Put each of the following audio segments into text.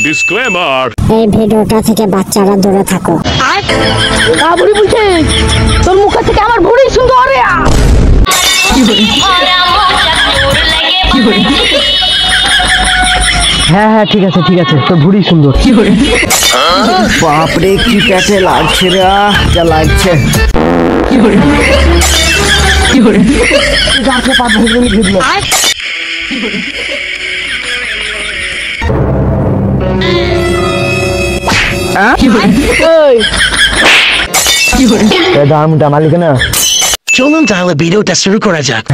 Disclaimer, এই ভিডিওটা থেকে বাচ্চারা দূরে থাকো। বুড়ি বলছে তোর মুখ থেকে আমার বুড়ি সুন্দর। হ্যাঁ হ্যাঁ ঠিক আছে তোর বুড়ি সুন্দর। বাপরে কি প্যাচে লাগছে রে, যা লাগছে। গাছে পা ভেঙে ভিড়লো। দামটা মালিক না, চলুন তাহলে ভিডিওটা শুরু করা যাক।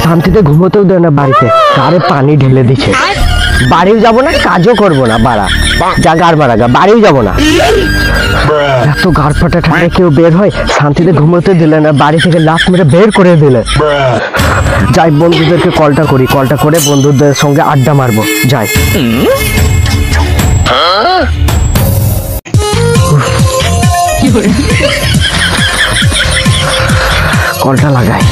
শান্তিতে ঘুমোতেও দেয় না বাড়িতে, গাড়ে পানি ঢেলে দিচ্ছে। বাড়িও যাবো না, কাজও করবো না, বাড়া যা গাড় বাড়া গা, বাড়িও যাবো না। এত গাড় ফাটা ঠান্ডা কেউ বের হয়? শান্তিতে ঘুমোতে দিলে না, বাড়ি থেকে লাফ মেরে বের করে দিলে। যাই বন্ধুদেরকে কলটা করে বন্ধুদের সঙ্গে আড্ডা মারবো, যাই। কলটা লাগাই।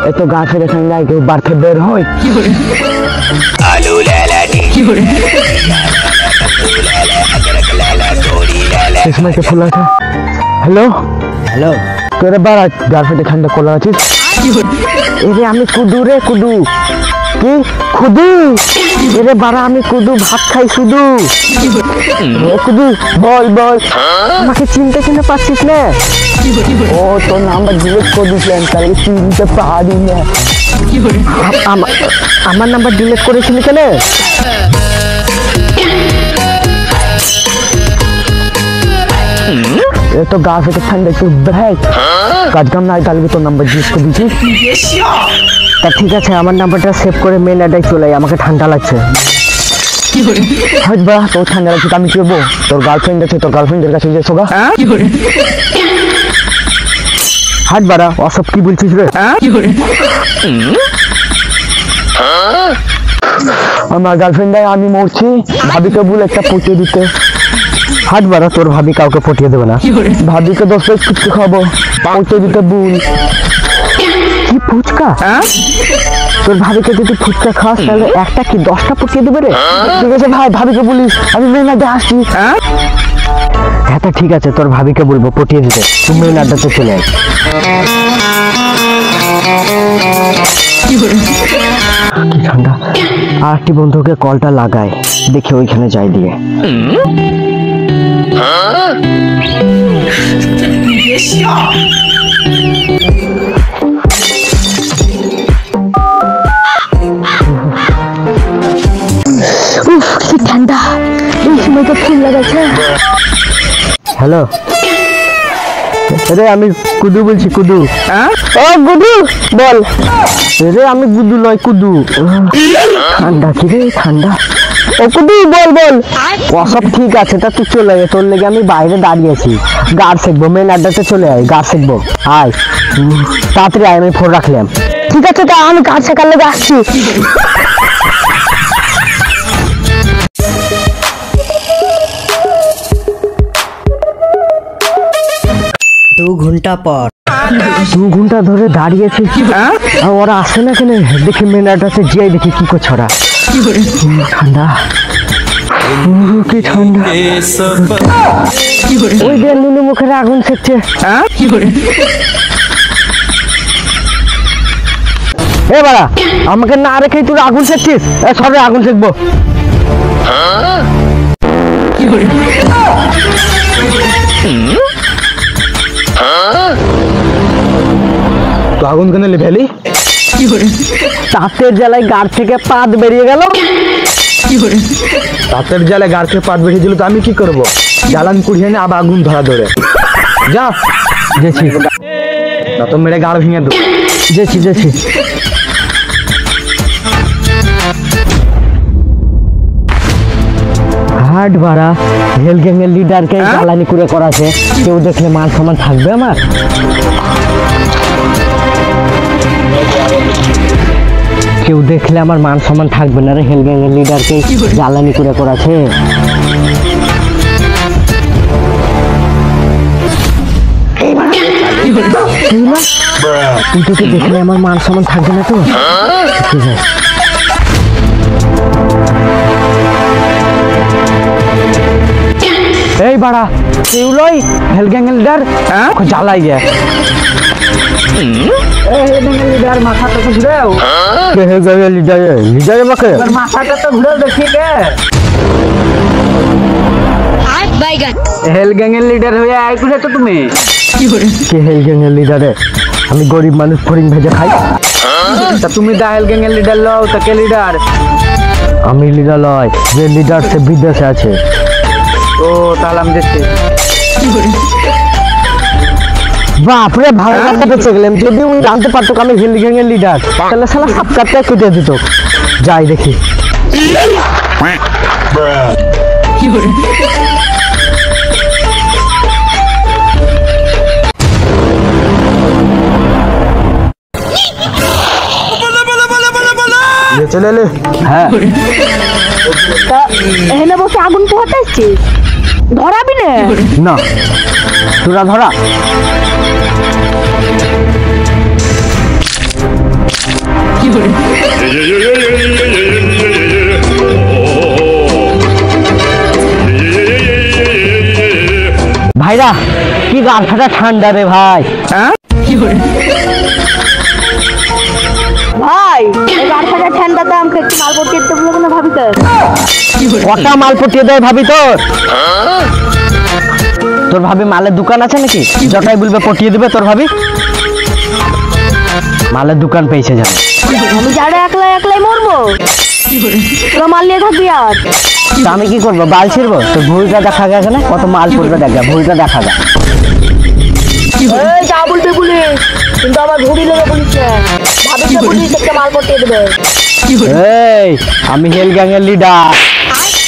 এত গা ফেরে ঠান্ডায় কেউ বাড়তে বের হয়? হ্যালো হ্যালো, তোরে বাড়া গা ফেটে ঠান্ডা কোলা আছিস? এরে আমি কুদু রে, কুদু কি খুদু? এরে বাড়া আমি কুদু, ভাত খাই শুধু। কুদু বল বল, আমাকে চিনতে পারছিস না? ও তোর নাম্বার ডিলিট করে দিয়েছিলেন, তাহলে চিনতে পারি না। আমার নাম্বার ডিলিট করেছিলি কেন? এ তো গা ফেটে ঠান্ডা একটু ভাই কাজ কাম নাই, তাহলে তোর নাম্বার ডিলিট করে দিয়েছিস। তা ঠিক আছে, আমার নাম্বারটা সেভ করে মেন অ্যাড্রেস চলে আয়, আমাকে ঠান্ডা লাগছে। বা তোর ঠান্ডা লাগছে, আমি কি করবো? তোর গার্লফ্রেন্ড আছে, তোর গার্লফ্রেন্ডের কাছে যে সোগা। হাট বাড়া, অসব কি বলছিস রে? আমার গার্লফ্রেন্ড আমি মরছি, ভাবিকে বল একটা পটিয়ে দিতে। হাট বাড়া, তোর ভাবি কাউকে পটিয়ে দেবে না, ভাবিকে 10 প্লেট ফুচকা খাবো, পটিয়ে দিতে বল। কি ফুচকা? তোর ভাবিকে যদি ফুচকা খাস তাহলে একটা কি 10টা পটিয়ে দেবে রে? ঠিক আছে ভাই, ভাবিকে বলিস আমি মেন আড্ডা আসছি। হ্যাঁ তা ঠিক আছে, তোর ভাবিকে বলবো পটিয়ে দিতে, তুমি মেন আড্ডাতে চলে আয়। কি ঠান্ডা। আর একটি বন্ধুকে কলটা লাগায়, দেখে ওইখানে যাই দিয়ে। কি ঠান্ডা, এই সময় তো ফুল লাগাচ্ছে। হ্যালো রে, আমি কুদু বলছি, কুদু। ও গুদু বল রে, আমি গুদু নয় কুদু। ঠান্ডা কি রে, ঠান্ডা। ও কুদু বল বল। ওসব ঠিক আছে, তা তুই চলে আয়, তোর লেগে আমি বাইরে দাঁড়িয়ে আছি, গাড় শিখবো, মেন আড্ডাতে চলে আয়, গাড় শিখবো। আয় তাড়াতাড়ি আয়, আমি ফোন রাখলাম। ঠিক আছে, তা আমি গাড় শেখার লেগে আসছি। 2 ঘন্টা পর। 2 ঘন্টা ধরে দাঁড়িয়েছে, ওরা আসে না কেন? দেখি মেন অ্যাড্রেসে যাই, দেখি কি করছে ওরা। ঠান্ডা, কি ঠান্ডা। ওই যে নুনু মুখের আগুন সেকছে। এ বাড়া, আমাকে না রেখে তুই আগুন সেকছিস? সরে আগুন সেকবো। তো আগুন কেন ফেলি? তাঁতের জ্বালায় গাড় থেকে পাত বেরিয়ে গেল। তাঁতের জ্বালায় গাড় থেকে পাত বেরিয়ে দিল, তো আমি কি করবো? জ্বালান কুড়িয়ে নে, আবার আগুন ধরা ধরে। যা যেছি, না তো মেরে গাড় ভেঙে দেবো। যেছি হাট বাড়া, হেল গ্যাংয়ের লিডারকে জ্বালানি করে করাছে, কেউ দেখলে মান সম্মান থাকবে আমার? কেউ দেখলে আমার মান সম্মান থাকবে না রে, হেল গ্যাংয়ের লিডারকে জ্বালানি করে করাছে। এগুলো কিন্তু দেখলে আমার মান সম্মান থাকবে না তো। ঠিক আছে এই বাড়া এগুলোই হেল গ্যাং লিডার জ্বালাই গিয়া লিডার মাথাটা তো ঘুরেও লিডার মাথাটা তো ঘুরেও দেখি কে হেল গ্যাং এর লিডার হয়ে আই কোথায় তো তুমি কে হেল গ্যাং এর লিডারে আমি গরিব মানুষ ফরিং ভেজে খাই তা তুমি দা হেল গ্যাং এর লিডার লও তা কে লিডার আমি লিডার লয় যে লিডার সে বিদেশে আছে ও তাহলে আমি দেখছি বাপরে ভালো কথা বেঁচে গেলাম যদি উনি জানতে পারতো আমি হেল গ্যাং এর লিডার তাহলে শালা সব কাটতে কেটে দিত যাই দেখি চলে এলে হ্যাঁ এখানে বসে আগুন পোহাতে আসছিস ধরাবি না না তোরা ধরা ভাইরা কি গাছটা ঠান্ডা রে ভাই হ্যাঁ ভাই এই গাড়িটা ঠান্ডা দাম একটু মাল পটিয়ে দিতে বলবো না ভাবি তো কটা মাল পটিয়ে দেয় ভাবি তোর তোর ভাবি মালের দোকান আছে নাকি যটাই বলবে পটিয়ে দিবে তোর ভাবি মালের দোকান পেয়েছে যাবে আমি যারা একলাই মরবো তোরা মাল নিয়ে থাকবি আর তা আমি কি করবো বাল ছিড়বো তোর ভুঁড়িটা দেখা গেছে না কত মাল পড়বে দেখা ভুঁড়িটা দেখা যায় যা বলবে বলে কিন্তু আবার ঘুরি লেগে বলিস ভাবি বলিস একটা মাল পটিয়ে দেবে এই আমি হেল গ্যাং এর লিডার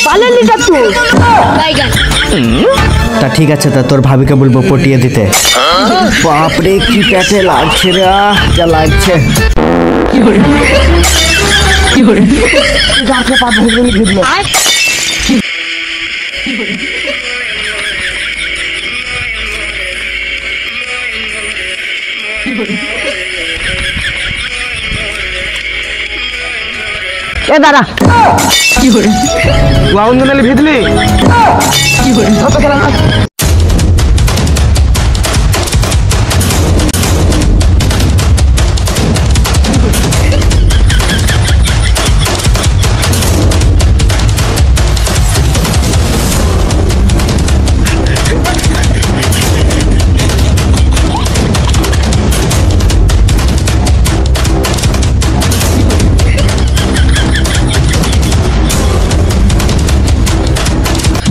বালের লিডার তুই তা ঠিক আছে তা তোর ভাবিকে বলবো পটিয়ে দিতে বাপরে কি প্যাচে লাগছে রে যা লাগছে এ দাঁড়া কি করে আগুন নালে ভিজলি কি করে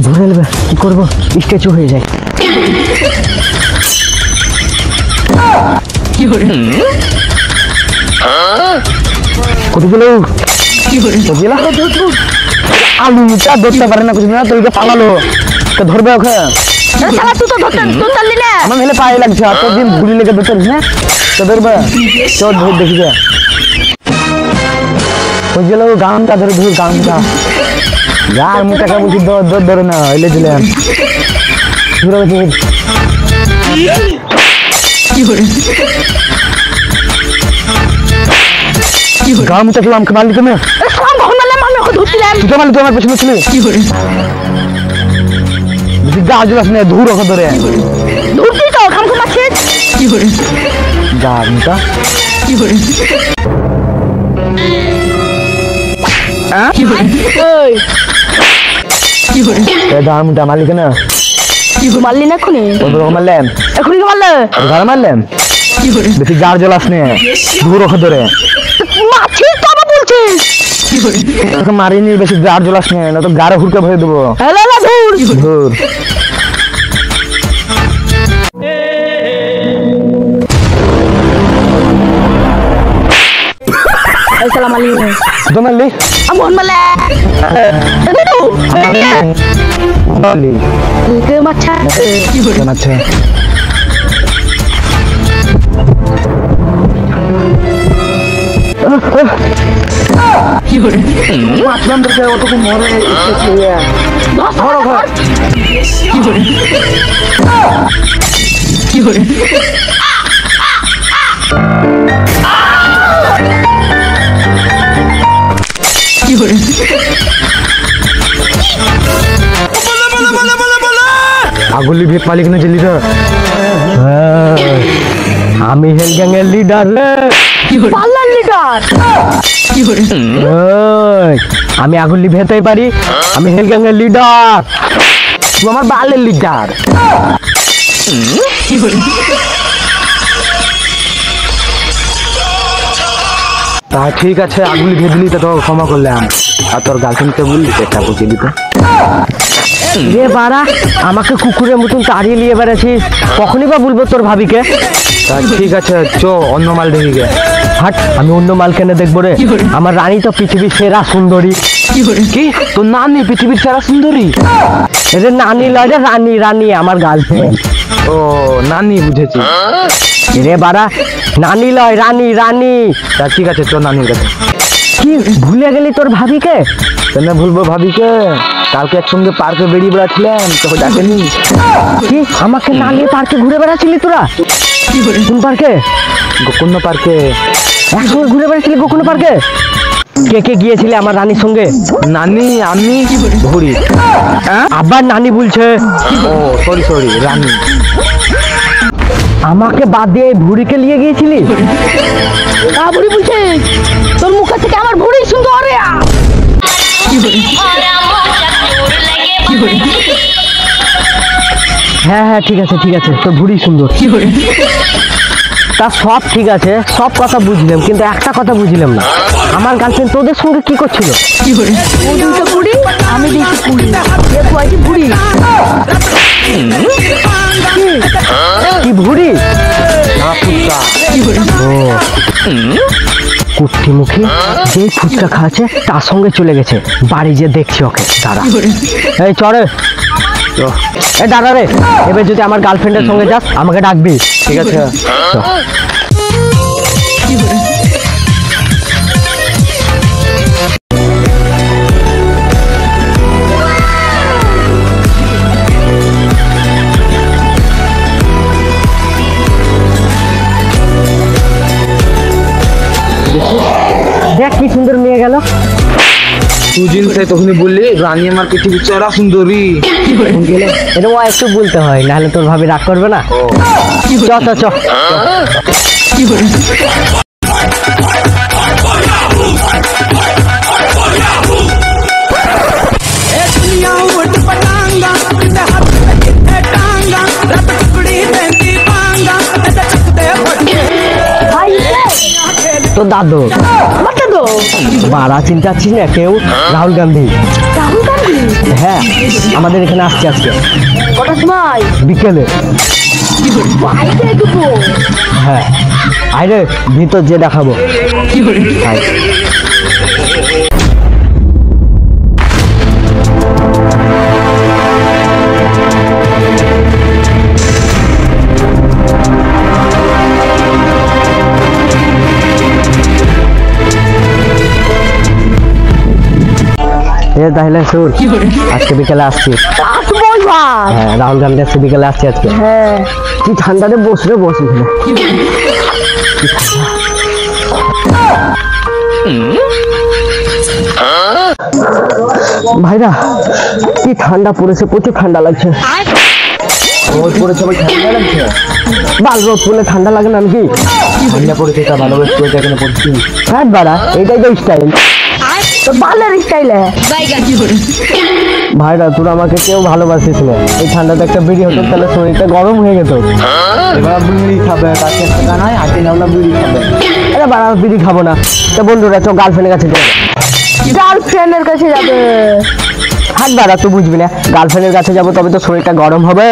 ধরে নেবে কি করবো স্ট্যাচু হয়ে যায় কতগুলো আলুটা ধরতে পারে না কিছু না তোকে পালালো তো ধরবে ওকে তুই তো ধরতে না আমার মেলে পায়ে লাগছে এতদিন গুলি লেগে ধরতে পারিস না তো ধরবে চোর ধর দেখি যা ওই গেল গানটা ধরে ধর গানটা यार मुझे क्या बोलती दो दो दो ना ले दिले पूरा गांव में चलो हम कमाल लिखे में সব ভগনালে মানুষ ধরছিলাম तुझे मालूम तुम्हारे पीछे में चले की करे गाज ने धूर रखो धरे ধরছি তো খাম খামাচ্ছে की करे गाज मुटा की करे हां की करे ওই এ দামটা মালিক না কি মারলি না খুনি কত রকম মারলেন এখনই কি মারলে ঘর মারলেন কি করে বেশি গার জ্বলাস নে দূর রখ ধরে মাছি তো আবার বলছিস কি করে তোকে মারিনি বেশি গার জ্বলাস নে না তো গারে হুরকে ভরে দেবো হ্যালো না ধুর ধুর আসসালামু আলাইকুম দমালি আমন মালে দমালি কে মাছা কি করে মাছা কি করে মাছলাম দেখে ওটুকু মরে ধরো ঘর কি করে কি করে আগুলি ভেট মালিক না চলি তো আমি হেল গ্যাং এর লিডার রে পাল্লার লিডার। আমি আগুলি ভেতেই পারি, আমি হেল গ্যাং এর লিডার, তুই আমার বালের লিডার। তা ঠিক আছে, আগুলি ভেদলি তো তোর ক্ষমা করলাম, আর তোর গার্লফ্রেন্ডকে বললি একটা বুঝে দিতে। রে বাড়া, আমাকে কুকুরের মতন তাড়িয়ে নিয়ে বেড়াচ্ছিস, কখনই বা বলবো তোর ভাবিকে? তা ঠিক আছে, চো অন্য মাল দেখি গে। হাট, আমি অন্য মাল কেন দেখবো রে? আমার রানী তো পৃথিবীর সেরা সুন্দরী। কি তোর নানি পৃথিবীর সেরা সুন্দরী? রে নানি লয় রে, রানী, রানী আমার গার্লফ্রেন্ড। ও নানি, বুঝেছি। রে বাড়া, নানি লয়, রানী, রানী। তা ঠিক আছে, চো নানির কাছে। কি ভুলে গেলি তোর ভাবিকে? কেন ভুলবো ভাবিকে? কালকে একসঙ্গে পার্কে বেরিয়ে বেড়াচ্ছিলাম, তোকে ডাকেনি? কি আমাকে না নিয়ে পার্কে ঘুরে বেড়াচ্ছিলি তোরা? কোন পার্কে? গোকর্ণ পার্কে। একসঙ্গে ঘুরে বেড়াচ্ছিলি গোকর্ণ পার্কে? কে কে গিয়েছিলে আমার রানীর সঙ্গে? নানি, আমি, ভুড়ি। আবার নানি বলছে? ও সরি সরি, রানী। আমাকে বাদ দিয়ে ভুড়িকে নিয়ে গিয়েছিলি? ভুড়ি বলছে তোর মুখে থেকে আমার ভুড়ি সুন্দর। হ্যাঁ হ্যাঁ ঠিক আছে ঠিক আছে, তোর ভুড়ি সুন্দর। তা সব ঠিক আছে, সব কথা বুঝলাম, কিন্তু একটা কথা বুঝলাম না, আমার গার্লফ্রেন্ড তোদের সঙ্গে কি করছিল? ও দুটো ভুড়ি, আমি দিয়েছি পুরি, এ কয়টি ভুড়ি? কি ভুড়ি? না ফুচকা। ও কুট্টি মুখী যেই ফুচকা খাচ্ছে তার সঙ্গে চলে গেছে, বাড়ি যে দেখছি ওকে। দাঁড়া, এই চড়ে, এই দাঁড়া রে, এবার যদি আমার গার্লফ্রেন্ডের সঙ্গে যাস আমাকে ডাকবি, ঠিক আছে? দেখ কি সুন্দর মেয়ে গেল। তুই তখনই বললি রানী আমার পৃথিবীর সেরা সুন্দরী। এটা ও একটু বলতে হয়, নাহলে তোর ভাবি রাগ করবে না। চ চ চ। তো দাদু, বাড়া চিন্তাচ্ছিস না কেউ? রাহুল গান্ধী। রাহুল গান্ধী? হ্যাঁ, আমাদের এখানে আসছে আজকে। কটার সময়? বিকেলে। হ্যাঁ, আরে ভিতর যে দেখাবো। আয়। তাহলে শুন, আজকে বিকেলে আসছি। হ্যাঁ, রাহুল গান্ধী আজকে বিকেলে আসছি আজকে। হ্যাঁ, কি ঠান্ডাতে বসরে বসে ভাইরা, কি ঠান্ডা পড়েছে, প্রচুর ঠান্ডা লাগছে। রোদ পড়েছে, ভাই ঠান্ডা লাগছে। বাল রোদ পড়লে ঠান্ডা লাগে না নাকি? ঠান্ডা পড়েছে, তা ভালো করে এখানে পড়ছি। হ্যাঁ বাড়া, এইটাই তো স্টাইল। তো বালের স্টাইলে। ভাইরা, তোরা আমাকে কেউ ভালোবাসিস না, এই ঠান্ডাতে একটা বিড়ি হতো তাহলে শরীরটা গরম হয়ে যেত। এবার বিড়ি খাবে, কাছে টাকা নাই, হাতে নাওলা বিড়ি খাবে। আরে বাড়া, বিড়ি খাবো না। তো বন্ধুরা, তো গার্লফ্রেন্ডের কাছে যাবে। গার্লফ্রেন্ডের কাছে যাবে? হাত বাড়া, তুই বুঝবি না, গার্লফ্রেন্ডের কাছে যাবো তবে তো শরীরটা গরম হবে।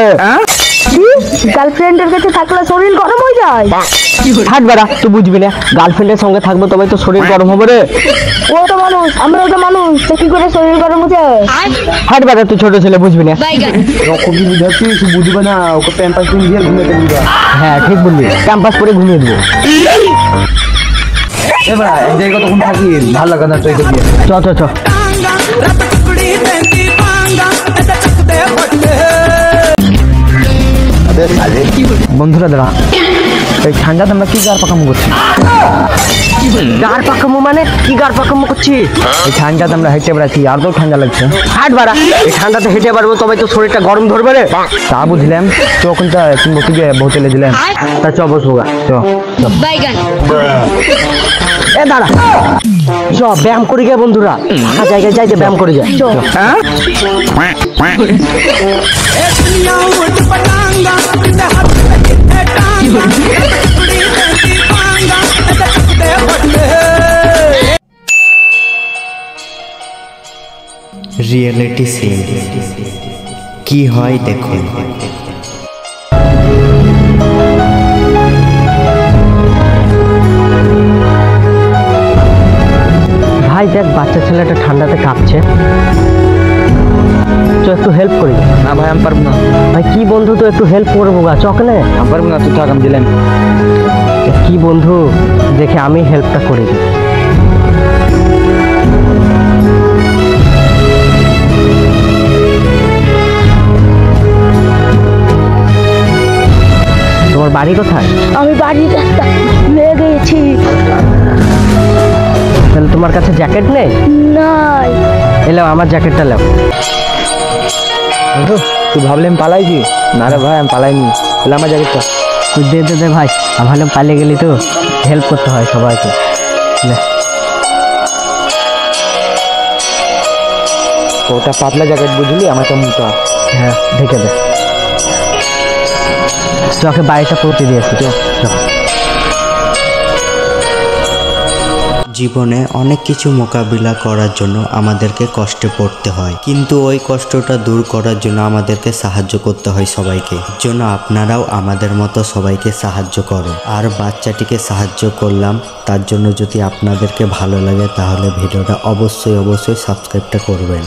গার্লফ্রেন্ডের কাছে থাকলে শরীর গরম হয়ে যায়? হাত বাড়া, তুই বুঝবি না, গার্লফ্রেন্ডের সঙ্গে থাকবো তবে তো শরীর গরম হবে রে। ও তো মানুষ, আমরাও তো মানুষ, তো কি করে শরীর গরম হচ্ছে? হাট বাড়া, তুই ছোট ছেলে, বুঝবি না। রকম কি বুঝাচ্ছিস, বুঝবে না, ওকে প্যাম্পাস দিয়ে ঘুমিয়ে দেবো। হ্যাঁ ঠিক বললি, ক্যাম্পাস করে ঘুমিয়ে দেবো। এবার এক জায়গায় তখন থাকি, ভালো লাগে না, ট্রাই করবি। চ চ চ। বন্ধুরা দাঁড়া, এই ঠান্ডাতে আমরা কি কার পাকামো করছি? গাড় পাকামো মানে কি গাড় পাকামো করছি? এই ঠান্ডাতে আমরা হেঁটে বেড়াচ্ছি, আর তো ঠান্ডা লাগছে। হাট বাড়া, এই ঠান্ডাতে হেঁটে পারবো তবে তো শরীরটা গরম ধরবে রে। তা বুঝলাম, তো ওখান তুমি বসে গিয়ে হোটেলে দিলাম। তা চ বসবো গা, চ এ দাঁড়া, চ ব্যায়াম করি গে বন্ধুরা, ফাঁকা জায়গায় যাইতে ব্যায়াম করে যায়। হ্যাঁ রিয়েলিটি সিন কি হয় দেখুন। ভাই দেখ, বাচ্চা ছেলেটা ঠান্ডাতে কাঁপছে, চ একটু হেল্প করি। না ভাই আমি পারবো না, ভাই কি বন্ধু, তো একটু হেল্প করবো গা, চকলে আমি পারবো না, তুই থাক আমি দিলাম। কি বন্ধু, দেখে আমি হেল্পটা করে দিই। তোমার বাড়ি কোথায়? আমি বাড়ির রাস্তা ভুলে গেছি। তাহলে তোমার কাছে জ্যাকেট নেই? নাই। এলাও আমার জ্যাকেটটা লাও। তুই ভাবলে আমি পালাইছি? না রে ভাই আমি পালাইনি, তাহলে আমার জ্যাকেটটা তুই দে দে দে ভাই, আমি ভাবলাম পালিয়ে গেলি তো, হেল্প করতে হয় সবাইকে। লে। ওটা পাতলা জ্যাকেট বুঝলি, আমার তো মোটা। হ্যাঁ ঢেকে দে, তোকে বাড়িটা পৌঁছে দিয়েছি। চল। জীবনে অনেক কিছু মোকাবিলা করার জন্য আমাদেরকে কষ্টে পড়তে হয়, কিন্তু ওই কষ্টটা দূর করার জন্য আমাদেরকে সাহায্য করতে হয় সবাইকে। জন্য আপনারাও আমাদের মতো সবাইকে সাহায্য করো। আর বাচ্চাটিকে সাহায্য করলাম, তার জন্য যদি আপনাদেরকে ভালো লাগে তাহলে ভিডিওটা অবশ্যই সাবস্ক্রাইবটা করবেন।